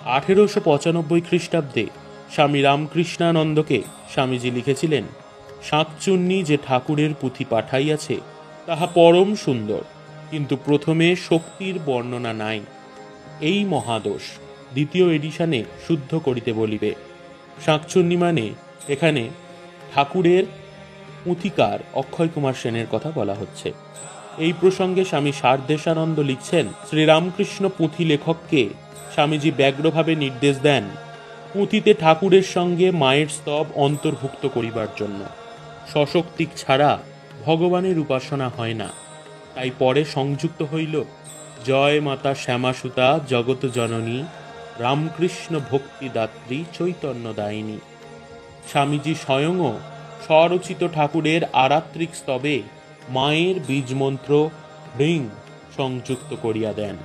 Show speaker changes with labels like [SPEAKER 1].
[SPEAKER 1] 1895 খ্রিস্টাব্দে স্বামী রামকৃষ্ণানন্দকে স্বামীজি লিখেছিলেন, শাঁকচুন্নী যে ঠাকুরের পুঁথি পাঠাইয়াছে তাহা পরম সুন্দর, কিন্তু প্রথমে শক্তির বর্ণনা নাই। এই মহাদোষ দ্বিতীয় এডিশনে শুদ্ধ করিতে বলিবে। শাঁকচুন্নী মানে এখানে ঠাকুরের পুঁথিকার অক্ষয় কুমার সেনের কথা বলা হচ্ছে। এই প্রসঙ্গে স্বামী সারদেশানন্দ লিখছেন, শ্রীরামকৃষ্ণ পুঁথি লেখককে স্বামীজি ব্যগ্রভাবে নির্দেশ দেন পুঁথিতে ঠাকুরের সঙ্গে মায়ের স্তব অন্তর্ভুক্ত করিবার জন্য। সশক্তিক ছাড়া ভগবানের উপাসনা হয় না। তাই পরে সংযুক্ত হইল, জয় মাতা শ্যামাসুতা জগৎ জননী, রামকৃষ্ণ ভক্তিদাত্রী চৈতন্য দায়িনী। স্বামীজি স্বয়ংও স্বরচিত ঠাকুরের আরাত্রিক স্তবে মায়ের বীজমন্ত্র হ্রিং সংযুক্ত করিয়া দেন।